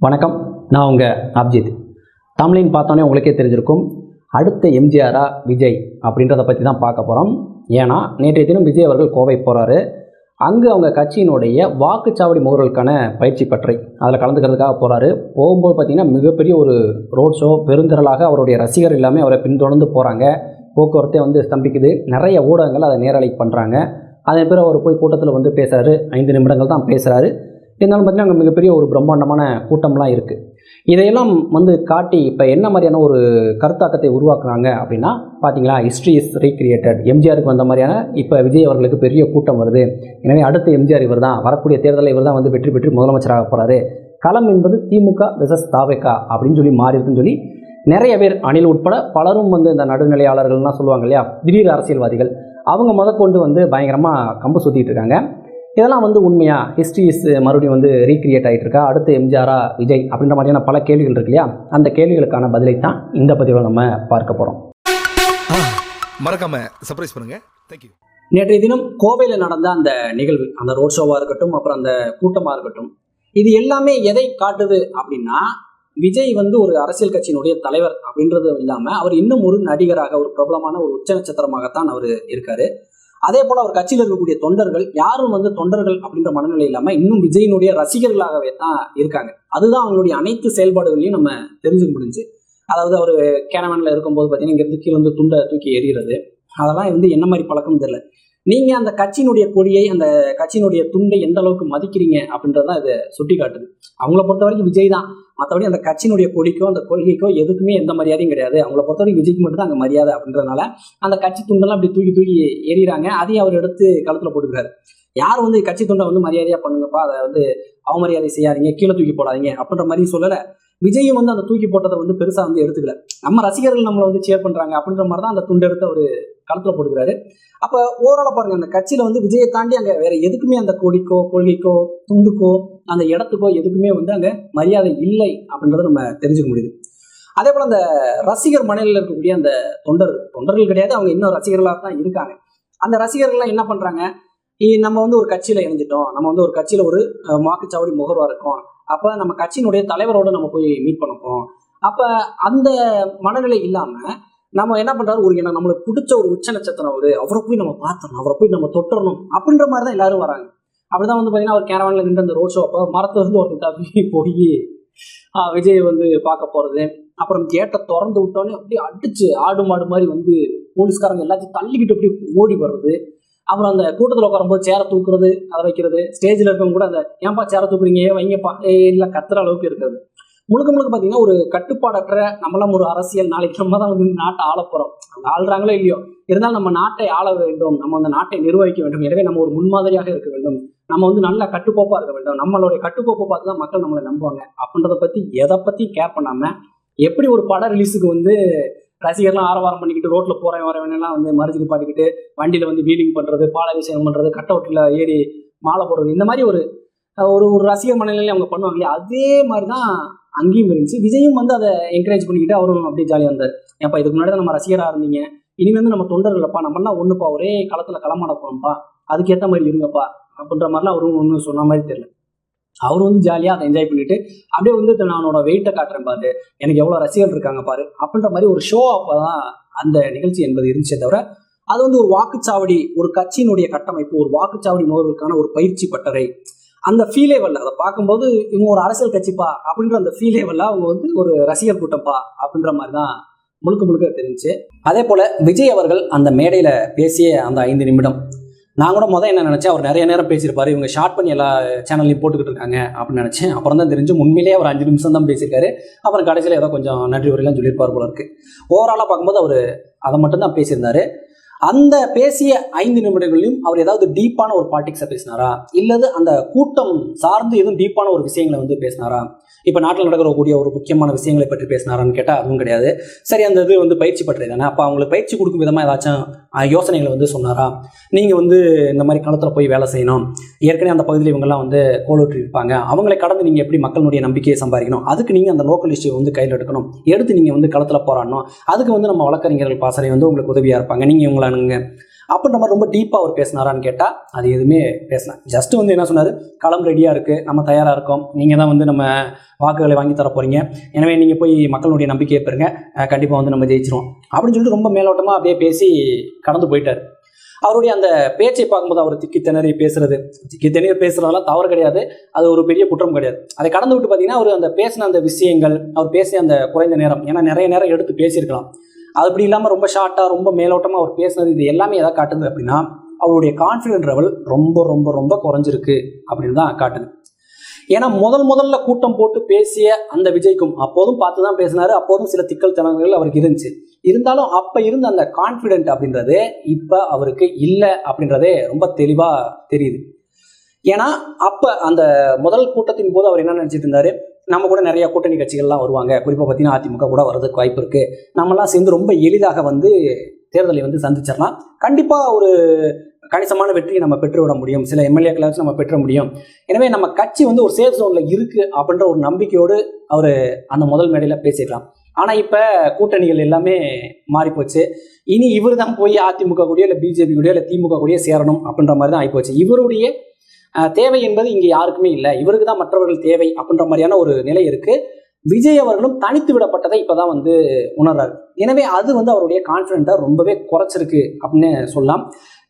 வணக்கம், நான் உங்கள் அப்ஜித். தமிழின் பார்த்தோன்னே உங்களுக்கே தெரிஞ்சிருக்கும், அடுத்த எம்ஜிஆரா விஜய் அப்படின்றத பற்றி தான் பார்க்க போகிறோம். ஏன்னா நேற்றைய தினம் விஜய் அவர்கள் கோவை போகிறாரு. அங்கே அவங்க கட்சியினுடைய வாக்குச்சாவடி முகவர்களுக்கான பயிற்சி பற்றி அதில் கலந்துக்கிறதுக்காக போகிறாரு. போகும்போது பார்த்திங்கன்னா மிகப்பெரிய ஒரு ரோட் ஷோ, பெருந்திரளாக அவருடைய ரசிகர் எல்லாமே அவரை பின்தொடர்ந்து போகிறாங்க. போக்குவரத்தை ஸ்தம்பிக்குது. நிறைய ஊடகங்கள் அதை நேரலை பண்ணுறாங்க. அதன் பிறகு அவர் போய் கூட்டத்தில் பேசுகிறாரு. 5 நிமிடங்கள் தான் பேசுகிறாரு. இருந்தாலும் பார்த்திங்கன்னா அங்கே மிகப்பெரிய ஒரு பிரம்மாண்டமான கூட்டம்லாம் இருக்குது. இதையெல்லாம் காட்டி இப்போ என்ன மாதிரியான ஒரு கருத்தாக்கத்தை உருவாக்குறாங்க அப்படின்னா, பார்த்தீங்களா, ஹிஸ்ட்ரி இஸ் ரீக்ரியேட்டட். எம்ஜிஆருக்கு வந்த மாதிரியான இப்போ விஜய் அவர்களுக்கு பெரிய கூட்டம் வருது. எனவே அடுத்த எம்ஜிஆர் இவர் தான், வரக்கூடிய தேர்தலில் இவர் தான் வெற்றி பெற்று முதலமைச்சராக போகிறாரு. களம் என்பது திமுக வெர்சஸ் தாவேகா அப்படின்னு சொல்லி மாறி இருக்குன்னு சொல்லி நிறைய பேர், அணில் உட்பட பலரும் இந்த நடுநிலையாளர்கள்லாம் சொல்லுவாங்க இல்லையா, திடீர் அரசியல்வாதிகள், அவங்க முதற்கொண்டு பயங்கரமாக கம்பு சுற்றிட்டு இருக்காங்க. இதெல்லாம் உண்மையா, ஹிஸ்ட்ரி இஸ் மறுபடியும் ரீக்ரியேட் ஆகிட்டு இருக்கா, அடுத்த எம்ஜிஆரா விஜய் அப்படின்ற மாதிரியான பல கேள்விகள் இருக்கு இல்லையா. அந்த கேள்விகளுக்கான பதிலை தான் இந்த பதிவில் நம்ம பார்க்க போகிறோம். மறக்காம சர்ப்ரைஸ் பண்ணுங்க. தேங்க்யூ. நேற்றைய தினம் கோவையில் நடந்த அந்த நிகழ்வு, அந்த ரோட் ஷோவாக இருக்கட்டும், அப்புறம் அந்த கூட்டமாக இருக்கட்டும், இது எல்லாமே எதை காட்டுது அப்படின்னா, விஜய் ஒரு அரசியல் கட்சியினுடைய தலைவர் அப்படின்றது இல்லாமல் அவர் இன்னும் ஒரு நடிகராக, ஒரு பிரபலமான ஒரு உச்ச நட்சத்திரமாகத்தான் அவர் இருக்காரு. அதே போல அவர் கட்சியில் இருக்கக்கூடிய தொண்டர்கள் யாரும் தொண்டர்கள் அப்படின்ற மனநிலை இல்லாமல் இன்னும் விஜயினுடைய ரசிகர்களாகவே தான் இருக்காங்க. அதுதான் அவங்களுடைய அனைத்து செயல்பாடுகளையும் நம்ம தெரிஞ்சுக்க முடிஞ்சு. அதாவது அவர் கேனவனில் இருக்கும்போது பார்த்தீங்கன்னா இங்கிருந்து கீழே துண்டை தூக்கி எறிகிறது, அதெல்லாம் என்ன மாதிரி பழக்கம் தெரியல. நீங்கள் அந்த கட்சியினுடைய கொடியை, அந்த கட்சியினுடைய துண்டை எந்த அளவுக்கு மதிக்கிறீங்க அப்படின்றதான் இதை சுட்டி காட்டுது. அவங்கள பொறுத்த வரைக்கும் விஜய் தான், மற்றபடி அந்த கட்சியினுடைய கொடிக்கோ அந்த கொள்கைக்கோ எதுக்குமே எந்த மரியாதையும் கிடையாது. அவங்கள பொறுத்த வரைக்கும் விஜய்க்கு மட்டும் தான் அங்கே மரியாதை அப்படின்றதுனால அந்த கட்சி துண்டெல்லாம் அப்படி தூக்கி எறிகிறாங்க. அதையும் அவர் எடுத்து களத்தில் போட்டுக்கிறாரு. யார் கட்சி துண்டை மரியாதையாக பண்ணுங்கப்பா, அதை அவமரியாதை செய்யாதீங்க, கீழே தூக்கி போடாதீங்க அப்படின்ற மாதிரி சொல்லலை. விஜயும் அந்த தூக்கி போட்டதை பெருசாக எடுத்துக்கல. நம்ம ரசிகர்கள் நம்மளை சேர் பண்ணுறாங்க அப்படின்ற மாதிரி தான் அந்த துண்டு எடுத்து அவர் களத்தில் போட்டுக்கிறாரு. அப்போ ஓவராலாக பாருங்கள், அந்த கட்சியில் விஜயை தாண்டி அங்கே வேறு எதுக்குமே அந்த கொடிக்கோ கொள்கைக்கோ துண்டுக்கோ அந்த இடத்துக்கோ எதுக்குமே அங்கே மரியாதை இல்லை அப்படின்றத நம்ம தெரிஞ்சுக்க முடியுது. அதே போல் அந்த ரசிகர் மனநிலையில் இருக்கக்கூடிய அந்த தொண்டர்கள் கிடையாது, அவங்க இன்னும் ரசிகர்களாக தான் இருக்காங்க. அந்த ரசிகர்கள்லாம் என்ன பண்ணுறாங்க, நம்ம ஒரு கட்சியில் இணைஞ்சிட்டோம், நம்ம ஒரு கட்சியில் ஒரு வாக்குச்சாவடி முகர்வாக இருக்கோம், அப்போ நம்ம கட்சியினுடைய தலைவரோடு நம்ம போய் மீட் பண்ணப்போம். அப்போ அந்த மனநிலை இல்லாமல் நம்ம என்ன பண்ணுறாரு, நம்மளுக்கு பிடிச்ச ஒரு உச்ச நட்சத்திரம் அவரை போய் நம்ம பார்த்தரணும், அவரை போய் நம்ம தொட்டுறணும் அப்படின்ற மாதிரி தான் எல்லாரும் வராங்க. அப்படிதான் பார்த்தீங்கன்னா அவர் கேரவானில் நின்று அந்த ரோட் ஷோ அப்போ மரத்துலேருந்து ஒரு தப்பி போய் விஜய் பார்க்க போகிறது. அப்புறம் கேட்டை திறந்து விட்டோன்னே அப்படியே அடிச்சு ஆடு மாடு மாதிரி போலீஸ்காரங்க எல்லாத்தையும் தள்ளிக்கிட்டு அப்படி ஓடி வர்றது. அப்புறம் அந்த கூட்டத்தில் உட்காரும்போது சேரை தூக்குறது, அதை வைக்கிறது, ஸ்டேஜில் இருக்கவங்க கூட அந்த ஏன்பா சேரை தூக்குறீங்க, வைங்கப்பா இல்லை கத்துற அளவுக்கு இருக்கிறது. முழுக்க பார்த்தீங்கன்னா ஒரு கட்டுப்பாடற்ற, நம்மளாம் ஒரு அரசியல், நாளைக்கு நம்ம தான் நாட்டை ஆள போகிறோம், ஆள்றாங்களோ இல்லையோ, இருந்தாலும் நம்ம நாட்டை ஆள வேண்டும், நம்ம அந்த நாட்டை நிர்வகிக்க வேண்டும், எனவே நம்ம ஒரு முன்மாதிரியாக இருக்க வேண்டும், நம்ம நல்ல கட்டுக்கோப்பாக இருக்க வேண்டும், நம்மளுடைய கட்டுக்கோப்பை பார்த்து தான் மக்கள் நம்மளை நம்புவாங்க அப்படின்றத பற்றி எதை பற்றி கேர் பண்ணாமல் எப்படி ஒரு பட ரிலீஸுக்கு ரசிகர்லாம் ஆரவாரம் பண்ணிக்கிட்டு ரோட்டில் போகிறேன் வரவேலாம் மறுஜி பாட்டிக்கிட்டு வண்டியில் வீலிங் பண்ணுறது, பாலாபிஷேகம் பண்ணுறது, கட் அவுட்டில் ஏறி மாலை போடுறது, இந்த மாதிரி ஒரு ஒரு ரசிகர் மனநிலையை அவங்க பண்ணுவாங்க இல்லையா, அதே மாதிரி தான் அங்கேயும் இருந்துச்சு. விஜயும் அதை என்கரேஜ் பண்ணிக்கிட்டு அவரும் அப்படியே ஜாலியாக இருந்தார். ஏன்ப்பா இதுக்கு முன்னாடி நம்ம ரசிகராக இருந்தீங்க, இனிமேல் நம்ம தொண்டர்களப்பா, நம்மளாம் ஒன்றுப்பா, ஒரே களத்தில் களமாட போகிறோம்ப்பா, அதுக்கேற்ற மாதிரி இருங்கப்பா அப்படின்ற மாதிரிலாம் அவரும் ஒன்றும் சொன்ன மாதிரி தெரியல. அவர் ஜாலியாக அதை என்ஜாய் பண்ணிட்டு அப்படியே நானோட வெயிட்டை காட்டுறேன் பாரு, எனக்கு எவ்வளோ ரசிகர்கள் இருக்காங்க பாரு அப்படின்ற மாதிரி ஒரு ஷோ அப்போ தான் அந்த நிகழ்ச்சி என்பது இருந்துச்சே தவிர அது ஒரு வாக்குச்சாவடி, ஒரு கட்சியினுடைய கட்டமைப்பு, ஒரு வாக்குச்சாவடி முகவர்களுக்கான ஒரு பயிற்சி பட்டறை, அந்த ஃபீலே வரல. அதை பார்க்கும்போது இவங்க ஒரு அரசியல் கட்சிப்பா அப்படின்ற அந்த ஃபீலே வரல. அவங்க ஒரு ரசிகர் கூட்டப்பா அப்படின்ற மாதிரி தான் முழுக்க தெரிஞ்சு. அதே போல் விஜய் அவர்கள் அந்த மேடையில் பேசிய அந்த 5 நிமிடம், நான் கூட என்ன நினச்சேன், அவர் நிறைய நேரம் பேசியிருப்பார், இவங்க ஷார்ட் பண்ணி எல்லா சேனல்லையும் போட்டுக்கிட்டு இருக்காங்க அப்படின்னு நினச்சேன். அப்புறம் தான் தெரிஞ்சு உண்மையிலேயே அவர் 5 நிமிஷம் தான் பேசியிருக்காரு. அப்புறம் கடைசியில் ஏதோ கொஞ்சம் நன்றி உரையெல்லாம் சொல்லியிருப்பார் போல இருக்குது. ஓவராலாக பார்க்கும்போது அவர் அதை மட்டும்தான் பேசியிருந்தார். அந்த பேசிய 5 நிமிடங்களையும் அவர் ஏதாவது டீப்பான ஒரு பாலிடிக்ஸை பேசினாரா, இல்லது அந்த கூட்டம் சார்ந்து எதுவும் டீப்பான ஒரு விஷயங்களை பேசினாரா, இப்போ நாட்டில் நடக்கக்கூடிய ஒரு முக்கியமான விஷயங்களை பற்றி பேசினாரான்னு கேட்டால் அதுவும் கிடையாது. சரி, அந்த இது பயிற்சி பற்றி தானே, அப்போ அவங்களுக்கு பயிற்சி கொடுக்கும் விதமாக ஏதாச்சும் யோசனைகளை சொன்னாரா, நீங்கள் இந்த மாதிரி களத்தில் போய் வேலை செய்யணும், ஏற்கனவே அந்த பகுதியில் இவங்கெல்லாம் கோலோற்றி இருப்பாங்க, அவங்களை கடந்து நீங்கள் எப்படி மக்களுடைய நம்பிக்கையை சம்பாதிக்கணும், அதுக்கு நீங்கள் அந்த லோக்கல் இஷ்யூ கையில் எடுக்கணும், எடுத்து நீங்கள் களத்தில் போராடணும், அதுக்கு நம்ம வழக்கறிஞர்கள் பாசறை உங்களுக்கு உதவியாக இருப்பாங்க, நீங்கள் இவங்களை அணுங்க அப்படின்ற மாதிரி ரொம்ப டீப்பாக அவர் பேசினாரான்னு கேட்டால் அது எதுவுமே பேசல. ஜஸ்ட் வந்து என்ன சொன்னார், களம் ரெடியாக இருக்குது, நம்ம தயாராக இருக்கோம், நீங்கள் தான் வந்து நம்ம வாக்குகளை வாங்கி தர போகிறீங்க, எனவே நீங்கள் போய் மக்களுடைய நம்பிக்கையை பெறுங்க, கண்டிப்பாக வந்து நம்ம ஜெயிச்சிருவோம் அப்படின்னு சொல்லிட்டு ரொம்ப மேலோட்டமாக அப்படியே பேசி கடந்து போயிட்டார். அவருடைய அந்த பேச்சை பார்க்கும்போது அவர் திக்கி திணறி பேசுறதெல்லாம் தவறு கிடையாது, அது ஒரு பெரிய குற்றம் கிடையாது. அதை கடந்து விட்டு பார்த்தீங்கன்னா அவர் அந்த பேசின அந்த விஷயங்கள், அவர் பேசிய அந்த குறைந்த நேரம், ஏன்னா நிறைய நேரம் எடுத்து பேசியிருக்கலாம், அது அப்படி இல்லாமல் ரொம்ப ஷார்ட்டாக ரொம்ப மேலோட்டமாக அவர் பேசுனது, இது எல்லாமே எதை காட்டுது அப்படின்னா அவருடைய கான்ஃபிடென்ட் லெவல் ரொம்ப ரொம்ப ரொம்ப குறைஞ்சிருக்கு அப்படின்னு தான் காட்டுது. ஏன்னா முதல்ல கூட்டம் போட்டு பேசிய அந்த விஜய்க்கும் அப்போதும் பார்த்து தான் பேசினாரு, அப்போதும் சில திக்கல் தனங்கள் அவருக்கு இருந்துச்சு. இருந்தாலும் அப்போ இருந்த அந்த கான்ஃபிடென்ட் அப்படின்றது இப்போ அவருக்கு இல்லை அப்படின்றதே ரொம்ப தெளிவாக தெரியுது. ஏன்னா அப்போ அந்த முதல் கூட்டத்தின் போது அவர் என்ன நினச்சிட்டு இருந்தாரு, நம்ம கூட நிறைய கூட்டணி கட்சிகள்லாம் வருவாங்க, குறிப்பாக பார்த்தீங்கன்னா அதிமுக கூட வர்றதுக்கு வாய்ப்பு இருக்குது, நம்மலாம் சேர்ந்து ரொம்ப எளிதாக வந்து தேர்தலை வந்து சந்திச்சிடலாம், கண்டிப்பாக ஒரு கணிசமான வெற்றியை நம்ம பெற்றுவிட முடியும், சில எம்எல்ஏக்களாச்சும் நம்ம பெற்ற முடியும், எனவே நம்ம கட்சி வந்து ஒரு சேஃப் ஜோனில் இருக்குது அப்படின்ற ஒரு நம்பிக்கையோடு அவர் அந்த முதல் மேடையில் பேசிடலாம். ஆனால் இப்போ கூட்டணிகள் எல்லாமே மாறிப்போச்சு. இனி இவர் தான் போய் அதிமுக கூடயோ இல்லை பிஜேபி கூடயோ இல்லை திமுக கூடயோ சேரணும் அப்படின்ற மாதிரி தான் ஆகிப்போச்சு. இவருடைய தேவை என்பது இங்கே யாருக்குமே இல்லை, இவருக்கு தான் மற்றவர்கள் தேவை அப்படின்ற மாதிரியான ஒரு நிலை இருக்குது. விஜய் அவர்களும் தனித்து விடப்பட்டதை இப்போதான் வந்து உணர்றாரு. எனவே அது வந்து அவருடைய கான்ஃபிடென்ட்டை ரொம்பவே குறைச்சிருக்கு அப்படின்னு சொல்லலாம்.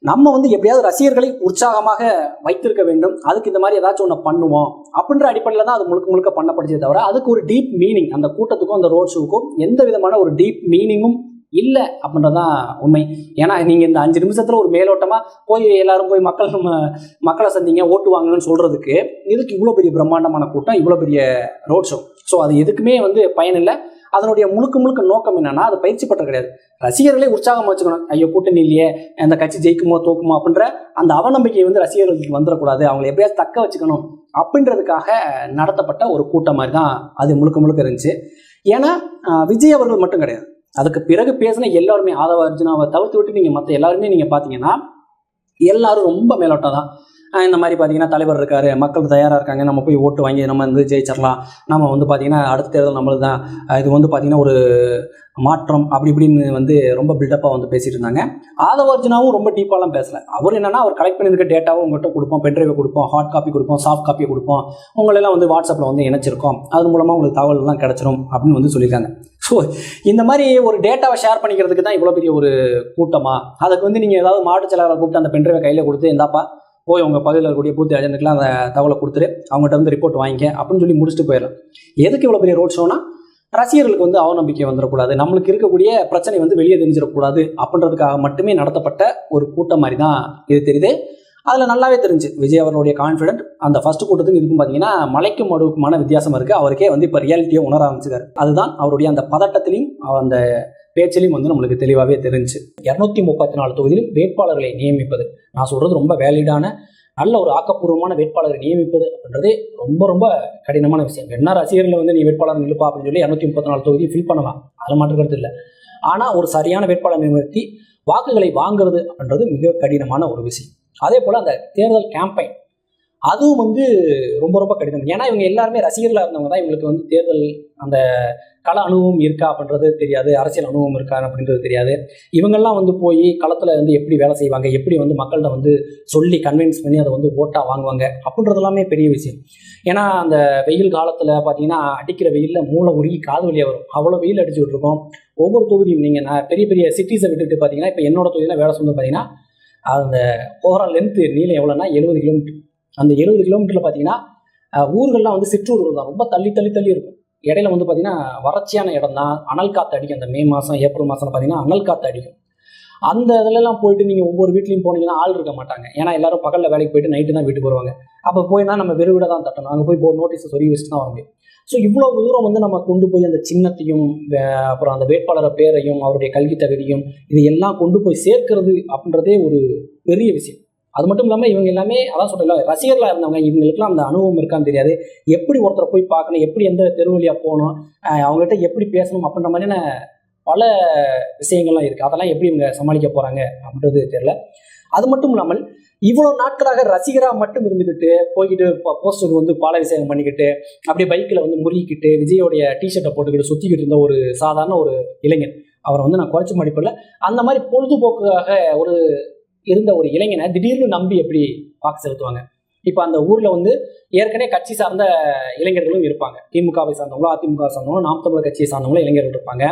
நம்ம வந்து எப்படியாவது ரசிகர்களை உற்சாகமாக வைத்திருக்க வேண்டும், அதுக்கு இந்த மாதிரி ஏதாச்சும் ஒன்று பண்ணுவோம் அப்படின்ற அடிப்படையில் தான் அது முழுக்க பண்ணப்படுச்சே தவிர அதுக்கு ஒரு டீப் மீனிங், அந்த கூட்டத்துக்கும் அந்த ரோட் ஷோவுக்கும் எந்த விதமான ஒரு டீப் மீனிங்கும் இல்லை அப்படின்றதான் உண்மை. ஏன்னா நீங்கள் இந்த 5 நிமிஷத்தில் ஒரு மேலோட்டமாக போய் எல்லாரும் போய் மக்களை சந்திங்க ஓட்டு வாங்கன்னு சொல்கிறதுக்கு இதுக்கு இவ்வளோ பெரிய பிரம்மாண்டமான கூட்டம், இவ்வளோ பெரிய ரோட் ஷோ, ஸோ அது எதுக்குமே வந்து பயனில்லை. அதனுடைய முழுக்க நோக்கம் என்னன்னா, அது பயிற்சி பற்ற கிடையாது, ரசிகர்களே உற்சாகமாக வச்சுக்கணும். ஐயோ கூட்டணி இல்லையே, அந்த கட்சி ஜெயிக்குமோ தோக்குமோ அப்படின்ற அந்த அவநம்பிக்கை வந்து ரசிகர்களுக்கு வந்துடக்கூடாது, அவங்களை எப்படியாவது தக்க வச்சுக்கணும் அப்படின்றதுக்காக நடத்தப்பட்ட ஒரு கூட்டம் மாதிரி தான் அது முழுக்க இருந்துச்சு. ஏன்னா விஜய் அவர்கள் மட்டும் கிடையாது, அதுக்கு பிறகு பேசின எல்லாருமே, ஆதவ அர்ஜுனாவை தவிர்த்து விட்டு நீங்கள் மற்ற எல்லாருமே நீங்கள் பார்த்தீங்கன்னா எல்லாரும் ரொம்ப மேலோட்டம் தான். இந்த மாதிரி பார்த்தீங்கன்னா தலைவர் இருக்கார், மக்கள் தயாராக இருக்காங்க, நம்ம போய் ஓட்டு வாங்கி நம்ம வந்து ஜெயிச்சிடலாம், நம்ம வந்து பார்த்திங்கன்னா அடுத்த தேர்தல் நம்மளுக்கு தான், இது வந்து பார்த்திங்கன்னா ஒரு மாற்றம் அப்படி இப்படின்னு வந்து ரொம்ப பில்டப்பாக வந்து பேசிகிட்டு இருந்தாங்க. ஆதவ அர்ஜுனாவும் ரொம்ப டீப்பாலாம் பேசலை. அவர் என்னென்னா அவர் கலெக்ட் பண்ணியிருக்க டேட்டாவும் உங்கள்கிட்ட கொடுப்போம், பென்ட்ரைவை கொடுப்போம், ஹார்ட் காப்பி கொடுப்போம், சாஃப்ட் காப்பியை கொடுப்போம், உங்களெல்லாம் வந்து வாட்ஸ்அப்பில் வந்து இணைச்சிருக்கோம், அது மூலமாக உங்களுக்கு தகவல்லாம் கிடச்சிரும் அப்படின்னு வந்து சொல்லியிருக்காங்க. ஸோ இந்த மாதிரி ஒரு டேட்டாவை ஷேர் பண்ணிக்கிறதுக்கு தான் இவ்வளோ பெரிய ஒரு கூட்டமாக, அதுக்கு வந்து நீங்கள் ஏதாவது மாவட்ட செயலாளரை கூப்பிட்டு அந்த பென்ட்ரைவை கையில் கொடுத்து இந்தாப்பா போய் உங்கள் பகுதியில் இருக்கக்கூடிய பூத்து ஏஜென்ட்டுக்கெலாம் அந்த தகவலை கொடுத்துரு, அவங்ககிட்ட வந்து ரிப்போர்ட் வாங்கிக்க அப்படின்னு சொல்லி முடிச்சுட்டு போயிடலாம். எதுக்கு இவ்வளோ பெரிய ரோட் ஷோனா, ரசிகர்களுக்கு வந்து அவநம்பிக்கை வந்துடக்கூடாது, நம்மளுக்கு இருக்கக்கூடிய பிரச்சனை வந்து வெளியே தெரிஞ்சிடக்கூடாது அப்படின்றதுக்காக மட்டுமே நடத்தப்பட்ட ஒரு கூட்டம் மாதிரி தான் இது தெரியுது. அதில் நல்லாவே தெரிஞ்சு விஜய் அவர்களுடைய கான்ஃபிடென்ட் அந்த ஃபர்ஸ்ட் கூட்டத்துக்கு இதுக்கும் பார்த்தீங்கன்னா மலைக்கும் மடுவுக்குமான வித்தியாசம் இருக்குது. அவருக்கே வந்து இப்போ ரியாலிட்டியை உணர ஆரம்பிச்சிருக்காரு. அதுதான் அவருடைய அந்த பதட்டத்திலையும் அந்த பேச்சிலையும் வந்து நம்மளுக்கு தெளிவாகவே தெரிஞ்சு. 234 தொகுதியிலும் வேட்பாளர்களை நியமிப்பது, நான் சொல்கிறது ரொம்ப வேலிடான நல்ல ஒரு ஆக்கப்பூர்வமான வேட்பாளரை நியமிப்பது அப்படின்றதே ரொம்ப கடினமான விஷயம். என்ன ரசிகர்களை வந்து நீ வேட்பாளர் நிலுப்பா அப்படின்னு சொல்லி 234 தொகுதியை ஃபில் பண்ணலாம், அதில் மாற்றுக்கிறது இல்லை. ஆனால் ஒரு சரியான வேட்பாளர் நிறுத்தி வாக்குகளை வாங்குறது அப்படின்றது மிக கடினமான ஒரு விஷயம். அதே போல் அந்த தேர்தல் கேம்பெயின் அதுவும் வந்து ரொம்ப கடினம். ஏன்னா இவங்க எல்லாருமே ரசிகர்களாக இருந்தவங்க தான், இவங்களுக்கு வந்து தேர்தல் அந்த கள அனுபவம் இருக்கா அப்படின்றது தெரியாது, அரசியல் அனுபவம் இருக்கா அப்படின்றது தெரியாது. இவங்கெல்லாம் வந்து போய் களத்தில் வந்து எப்படி வேலை செய்வாங்க, எப்படி வந்து மக்கள்கிட்ட வந்து சொல்லி கன்வின்ஸ் பண்ணி அதை வந்து ஓட்டாக வாங்குவாங்க அப்படின்றது எல்லாமே பெரிய விஷயம். ஏன்னா அந்த வெயில் காலத்தில் பார்த்தீங்கன்னா அடிக்கிற வெயிலில் மூளை உருகி காது வழியாக வரும், அவ்வளோ வெயில் அடிச்சுட்டு இருக்கோம். ஒவ்வொரு தொகுதியும் நீங்கள் பெரிய சிட்டிஸை விட்டுட்டு பார்த்தீங்கன்னா, இப்போ என்னோட தொகுதியில் வேலை சொந்து பார்த்தீங்கன்னா அந்த ஓவரால் லென்த்து நீளம் எவ்வளோன்னா 70 கிலோமீட்டர். அந்த 70 கிலோமீட்டரில் பார்த்தீங்கன்னா ஊர்கள்லாம் வந்து சிற்றூர்கள் தான், ரொம்ப தள்ளி இருக்கும். இடையில வந்து பார்த்தீங்கன்னா வறட்சியான இடம் தான், அனல் காற்று அடிக்கும். அந்த மே மாதம் ஏப்ரல் மாதம் பார்த்தீங்கன்னா அனல் காற்று அடிக்கும். அந்த இதிலெல்லாம் போயிட்டு நீங்கள் ஒவ்வொரு வீட்லையும் போனீங்கன்னா ஆள் இருக்க மாட்டாங்க. ஏன்னா எல்லாரும் பகலில் வேலைக்கு போயிட்டு நைட்டு தான் வீட்டுக்கு வருவாங்க. அப்போ போயினா நம்ம வெறுவிட தான் தட்டணும், அங்கே போய் நோட்டீஸை சொல்லி வச்சுட்டு தான் வர முடியும். ஸோ இவ்வளோ தூரம் வந்து நம்ம கொண்டு போய் அந்த சின்னத்தையும் அப்புறம் அந்த வேட்பாளர் பேரையும் அவருடைய கல்வி தகுதியும் இது எல்லாம் கொண்டு போய் சேர்க்கிறது அப்படின்றதே ஒரு பெரிய விஷயம். அது மட்டும் இல்லாமல் இவங்க எல்லாமே அதான் சொல்கிறல ரசிகர்களாக இருந்தவங்க, இவங்களுக்குலாம் அந்த அனுபவம் இருக்கான்னு தெரியாது. எப்படி ஒருத்தரை போய் பார்க்கணும், எப்படி எந்த தெரு வழியாக போகணும், அவங்ககிட்ட எப்படி பேசணும் அப்படின்ற மாதிரியான பல விஷயங்கள்லாம் இருக்குது. அதெல்லாம் எப்படி இவங்க சமாளிக்க போகிறாங்க அப்படின்றது தெரியல. அது மட்டும் இல்லாமல் இவ்வளோ நாட்களாக ரசிகராக மட்டும் இருந்துக்கிட்டு போய்கிட்டு போஸ்டருக்கு வந்து பாலாபிஷேகம் பண்ணிக்கிட்டு அப்படியே பைக்கில் வந்து முறுகிக்கிட்டு விஜயோடைய டிஷர்ட்டை போட்டுக்கிட்டு சுற்றிக்கிட்டு இருந்த ஒரு சாதாரண ஒரு இளைஞன், அவரை வந்து நான் குறைச்சி மதிப்பில்லை, அந்த மாதிரி பொழுதுபோக்காக ஒரு இருந்த ஒரு இளைஞனை திடீர்னு நம்பி எப்படி வாக்கு செலுத்துவாங்க? இப்போ அந்த ஊர்ல வந்து ஏற்கனவே கட்சி சார்ந்த இளைஞர்களும் இருப்பாங்க. திமுகவை சார்ந்தவங்களோ, அதிமுக சார்ந்தவங்களோ, நாம் தமிழர் கட்சியை சார்ந்தவங்களோ இளைஞர்கள் இருப்பாங்க.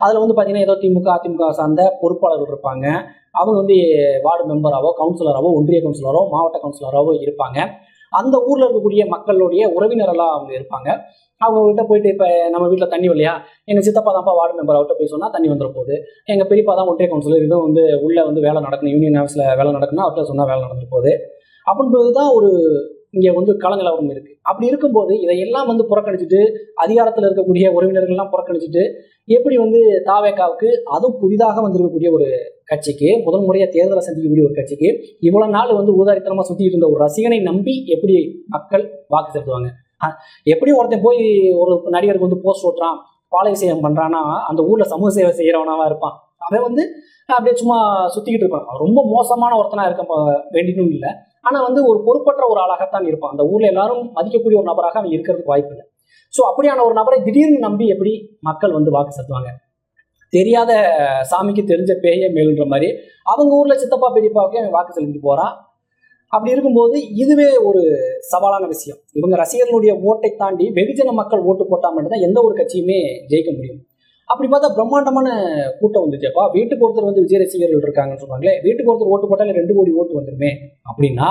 அதுல வந்து பாத்தீங்கன்னா ஏதோ திமுக, அதிமுக சார்ந்த பொறுப்பாளர்கள் இருப்பாங்க. அவங்க வந்து வார்டு மெம்பராவோ, கவுன்சிலராவோ, ஒன்றிய கவுன்சிலரோ, மாவட்ட கவுன்சிலராவோ இருப்பாங்க. அந்த ஊர்ல இருக்கக்கூடிய மக்களுடைய உறவினரெல்லாம் அவங்க இருப்பாங்க. அவங்க கிட்ட போயிட்டு, இப்ப நம்ம வீட்டுல தண்ணி வரலையா, எங்க சித்தப்பா தான்ப்பா வார்டு மெம்பர், அவர்கிட்ட போய் சொன்னா தண்ணி வந்துட போகுது. எங்க பெரியப்பா தான் ஒன்றிய கவுன்சிலர், இதுவும் வந்து உள்ள வந்து வேலை நடக்கணும், யூனியன் ஹவுஸ்ல வேலை நடக்கணும், அவர்கிட்ட சொன்னா வேலை நடந்துட்டு போகுது அப்படின்றதுதான் ஒரு இங்க வந்து கள நிலவரம் இருக்கு. அப்படி இருக்கும்போது இதையெல்லாம் வந்து புறக்கணிச்சுட்டு, அதிகாரத்தில் இருக்கக்கூடிய உறவினர்கள்லாம் புறக்கணிச்சுட்டு, எப்படி வந்து தாவேகாவுக்கு, அதுவும் புதிதாக வந்திருக்கக்கூடிய ஒரு கட்சிக்கு, முதல் முறையா தேர்தலை சந்திக்கக்கூடிய ஒரு கட்சிக்கு, இவ்வளவு நாள் வந்து ஊதாரித்தனமா சுத்திட்டு இருந்த ஒரு ரசிகனை நம்பி எப்படி மக்கள் வாக்கு செலுத்துவாங்க? எப்படி ஒருத்தன் போய் ஒரு நடிகருக்கு வந்து போஸ்ட் ஓட்டுறான், பாலாபிஷேகம் பண்றான்னா, அந்த ஊர்ல சமூக சேவை செய்யறவனாவா இருப்பான்? அவன் வந்து அப்படியே சும்மா சுத்திக்கிட்டு இருப்பான். ரொம்ப மோசமான ஒருத்தனா இருக்க வேண்டியும் இல்லை. ஆனா வந்து ஒரு பொறுப்பற்ற ஒரு ஆளாகத்தான் இருப்பான். அந்த ஊர்ல எல்லாரும் மதிக்கக்கூடிய ஒரு நபராக அவன் இருக்கிறதுக்கு வாய்ப்பு இல்லை. சோ அப்படியான ஒரு நபரை திடீர்னு நம்பி எப்படி மக்கள் வந்து வாக்கு செலுத்துவாங்க? தெரியாத சாமிக்கு தெரிஞ்ச பேய மேலுன்ற மாதிரி அவங்க ஊர்ல சித்தப்பா பெரியப்பாவுக்கே அவன் வாக்கு செலுத்திட்டு போறான். அப்படி இருக்கும்போது இதுவே ஒரு சவாலான விஷயம். இவங்க ரசிகர்களுடைய ஓட்டை தாண்டி வெகுஜன மக்கள் ஓட்டு போட்டா மட்டும்தான் எந்த ஒரு கட்சியுமே ஜெயிக்க முடியும். அப்படி பார்த்தா பிரம்மாண்டமான கூட்டம் வந்துச்சேப்பா. வீட்டுக்கு ஒருத்தர் வந்து விஜய் ரசிகர்கள் இருக்காங்கன்னு சொல்றாங்களே, வீட்டுக்கு ஒருத்தர் ஓட்டு போட்டாலே 2 கோடி ஓட்டு வந்துருமே அப்படின்னா,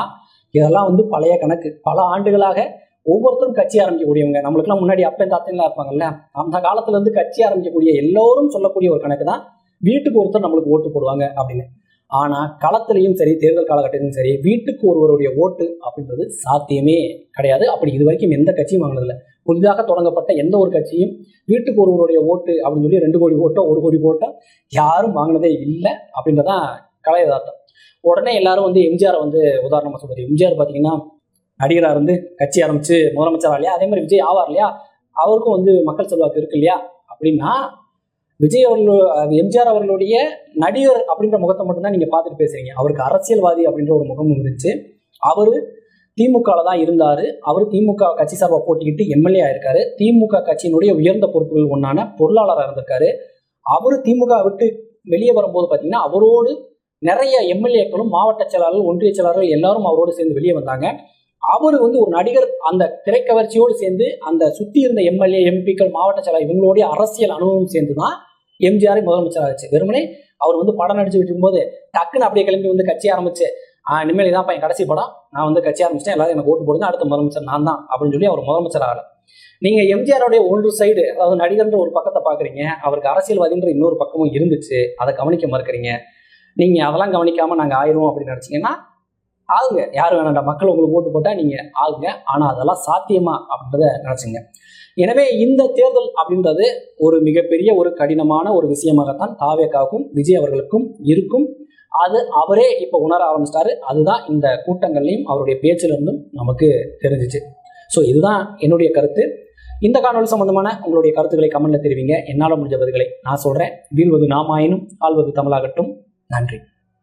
இதெல்லாம் வந்து பழைய கணக்கு. பல ஆண்டுகளாக ஒவ்வொருத்தரும் கட்சி ஆரம்பிக்கக்கூடியவங்க, நம்மளுக்குலாம் முன்னாடி அப்பன் தாத்தன்லாம் இருப்பாங்கல்ல, அந்த காலத்துல இருந்து கட்சி ஆரம்பிக்கக்கூடிய எல்லோரும் சொல்லக்கூடிய ஒரு கணக்கு தான் வீட்டுக்கு ஒருத்தர் நம்மளுக்கு ஓட்டு போடுவாங்க அப்படின்னு. ஆனா களத்திலையும் சரி, தேர்தல் காலகட்டத்திலும் சரி, வீட்டுக்கு ஒருவருடைய ஓட்டு அப்படின்றது சாத்தியமே கிடையாது. அப்படி இது வரைக்கும் எந்த கட்சியும் வாங்கினதில்லை. புதிதாக தொடங்கப்பட்ட எந்த ஒரு கட்சியும் வீட்டுக்கு ஒருவருடைய ஓட்டு அப்படின்னு சொல்லி 2 கோடி ஓட்டோ 1 கோடி ஓட்டோ யாரும் வாங்கினதே இல்லை அப்படின்றதான் கலை யதார்த்தம். உடனே எல்லாரும் வந்து எம்ஜிஆர் வந்து உதாரணமா சொல்றாரு. எம்ஜிஆர் பாத்தீங்கன்னா நடிகரா இருந்து கட்சி ஆரம்பிச்சு முதலமைச்சர் இல்லையா, அதே மாதிரி விஜய் ஆவார் இல்லையா, அவருக்கும் வந்து மக்கள் செல்வாக்கு இருக்கு இல்லையா அப்படின்னா, விஜய் அவர்கள் எம்ஜிஆர் அவர்களுடைய நடிகர் அப்படின்ற முகத்தை மட்டும்தான் நீங்க பார்த்துட்டு பேசுறீங்க. அவருக்கு அரசியல்வாதி அப்படின்ற ஒரு முகமும் இருந்துச்சு. அவரு திமுகல தான் இருந்தாரு. அவர் திமுக கட்சி சார்பா போட்டிக்கிட்டு எம்எல்ஏ ஆயிருக்காரு. திமுக கட்சியினுடைய உயர்ந்த பொறுப்புகள் ஒன்னான பொருளாளராக இருந்திருக்காரு. அவரு திமுக விட்டு வெளியே வரும்போது பாத்தீங்கன்னா அவரோடு நிறைய எம்எல்ஏக்களும், மாவட்ட செயலாளர்கள், ஒன்றிய செயலாளர்கள் எல்லாரும் அவரோடு சேர்ந்து வெளியே வந்தாங்க. அவரு வந்து ஒரு நடிகர் அந்த திரைக்கவர்ச்சியோடு சேர்ந்து அந்த சுத்தி இருந்த எம்எல்ஏ, எம்பிக்கள், மாவட்ட செயலாளர் இவங்களுடைய அரசியல் அனுபவம் சேர்ந்துதான் எம்ஜிஆர் முதலமைச்சர் ஆச்சு. வெறுமனே அவர் வந்து படம் நடிச்சுட்டு இருக்கும்போது டக்குன்னு அப்படியே கிளம்பி வந்து கட்சி ஆரம்பிச்சு, இனிமேல் இதான் என் கடைசி படம், நான் வந்து கட்சி ஆரம்பிச்சிட்டேன், எல்லாரும் எனக்கு ஓட்டு போடுங்க, அடுத்த முதலமைச்சர் நான் தான் அப்படின்னு சொல்லி அவர் முதலமைச்சர் ஆகல. நீங்க எம்ஜிஆருடைய ஒன்று சைடு, அதாவது நடிகர்ன்ற ஒரு பக்கத்தை பாக்குறீங்க, அவருக்கு அரசியல்வாதின்ற இன்னொரு பக்கமும் இருந்துச்சு, அதை கவனிக்க மறுக்கிறீங்க. நீங்க அதெல்லாம் கவனிக்காம நாங்க ஆயிரும் அப்படின்னு நினைச்சீங்கன்னா ஆகுங்க, யாரு வேணாண்டா, மக்கள் உங்களுக்கு ஓட்டு போட்டா நீங்க ஆகுங்க. ஆனா அதெல்லாம் சாத்தியமா அப்படின்றத நினைச்சுங்க. எனவே இந்த தேர்தல் அப்படின்றது ஒரு மிகப்பெரிய ஒரு கடினமான ஒரு விஷயமாகத்தான் தாவேகாவுக்கும் விஜய் அவர்களுக்கும் இருக்கும். அது அவரே இப்ப உணர ஆரம்பிச்சிட்டாரு. அதுதான் இந்த கூட்டங்கள்லையும் அவருடைய பேச்சிலிருந்தும் நமக்கு தெரிஞ்சிச்சு. ஸோ இதுதான் என்னுடைய கருத்து. இந்த காணொலி சம்பந்தமான உங்களுடைய கருத்துக்களை கமெண்ட்ல தெரிவிங்க. என்னால் முடிஞ்ச பதில்களை நான் சொல்றேன். வீழ்வது நாமாயினும் ஆள்வது தமிழாகட்டும். நன்றி.